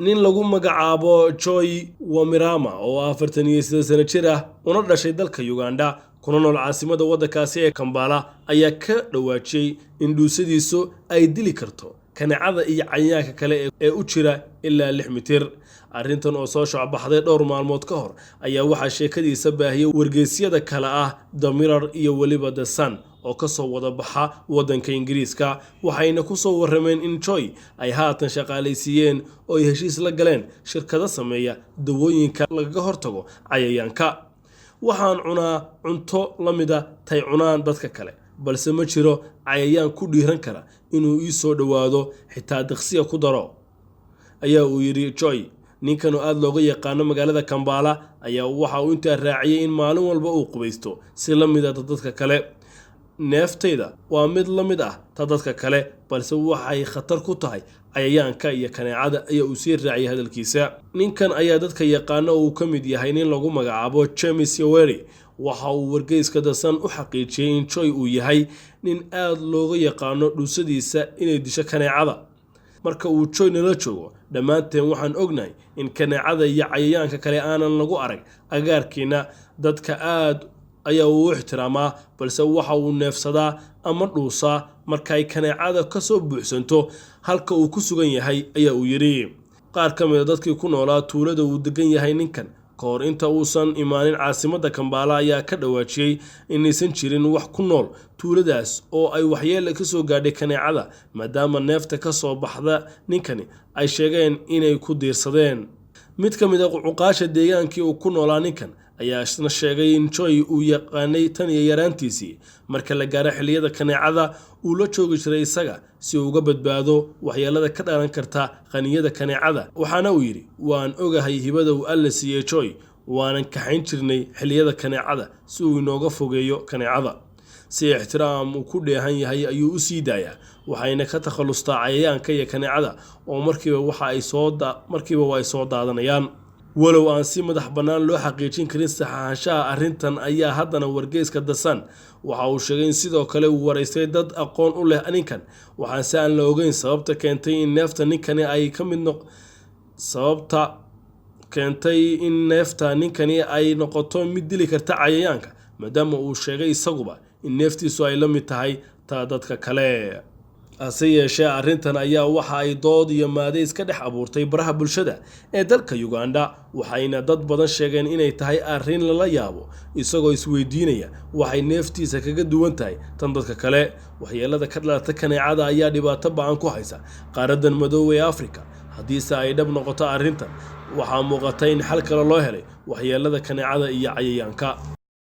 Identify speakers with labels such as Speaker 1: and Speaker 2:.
Speaker 1: nin lagu magacaabo Joy Wamirama oo 48 sano jir ah una dhashay dalka Uganda kuna nool caasimada waddankaasi ee Kampala ayaa ka dhawaajiyay in dhuusadiisu ay dili karto kaneecada iyo cayayaanka kale ee u jira ilaa 6 mitir. arrintan oo soo shacbaxday dhowr maalmood ka hor ayaa waxa sheekadiisa baahiyay wargeysyada kale ah The Mirror iyo waliba The Sun oo ka soo wada baxa waddanka Ingiriiska waxayna ku soo warrameen in Joy ay haatan shaqaaleysiiyeen oo ay heshiis la galeen shirkado sameeya dawooyinka lagaga hortago cayayaanka. waxaan cunaa cunto la mid ah tay cunaan dadka kale balse ma jiro cayayaan ku dhiiran kara inuu ii soo dhawaado xitaa diqsiga ku daro ayaa uu yiri Joy. ninkan oo aad looga yaqaan magaalada Kampala ayaa waxa uu inta raaciyay in maalin walba uu qubaysto si la mid ah dadka kale. neeftayda waa mid la mid ah dadka kale balse waxay khatar ku tahay cayayaanka iyo kaneecada ayaa uu sii raaciyay hadalkiisa. ninkan ayaa dadka yaqaan oo ka mid yahay nin lagu magacaabo James Yoweri waxa uu wargeyska The Sun u xaqiijiyay in Joy uu yahay nin aad looga yaqaan dhuusadiisa inay disho kaneecada. marka uu Joy nala joogo dhammaanteen waxaan ognahay in kaneecada iyo cayayaanka kale aanan lagu arag agaarkiina. dadka aad ayaa uu ixtiraamaa balse waxa uu neefsadaa ama dhuusaa marka ay kaneecada ka soo buuxsanto halka uu ku sugan yahay ayaa uu yiri. qaar ka mid ah dadkii ku noolaa tuulada uu degan yahay ninkan ka hor inta uusan imaanin caasimada Kampala ayaa ka dhawaajiyay inaysan jirin wax ku nool tuuladaas oo ay waxyeello ka soo gaadhay kaneecada maadaama neefta ka soo baxda ninkani ay sheegeen inay ku diirsadeen. mid ka mid ah cuqaasha deegaankii uu ku noolaa ninkan ayaa isna sheegay in Joy uu yaqaanay tan iyo yaraantiisii marka la gaaro xilliyada kaneecada uu la joogi jiray isaga si uu uga badbaado waxyeelada ka dhalan karta qaniyada kaneecada. waxaana uu yiri waan ogahay hibada uu Alle siiyay Joy waanan kaxayn jirnay xilliyada kaneecada si uu inooga fogeeyo kaneecada. si ixtiraam uu ku dheehan yahay ayuu u sii daayaa waxayna ka takhalustaa cayayaanka iyo kaneecada oo markiiba way soo daadanayaan. walow aan si madax bannaan loo xaqiijin karin saxaanshaha arrintan ayaa haddana wargeyska The Sun waxa uu sheegay in sidoo kale uu waraystay dad aqoon u leh ninkan waxaanse aan la ogeyn sababta keentay in neefta ninkani ay noqoto mid dili karta cayayaanka maadaama uu sheegay isaguba in neeftiisu ay la mid tahay taa dadka kale. hase yeeshee arrintan ayaa waxa ay dood iyo maadeys ka dhex abuurtay baraha bulshada ee dalka Uganda waxayna dad badan sheegeen inay tahay arrin lala yaabo isagoo isweydiinaya waxay neeftiisa kaga duwan tahay tan dadka kale. waxyeelada ka dhalata kaneecada ayaa dhibaato ba'an ku haysa qaaradan madow ee Afrika. haddiise ay dhab noqoto arrintan waxaa muuqata in xal kale loo helay waxyeelada kaneecada iyo cayayaanka.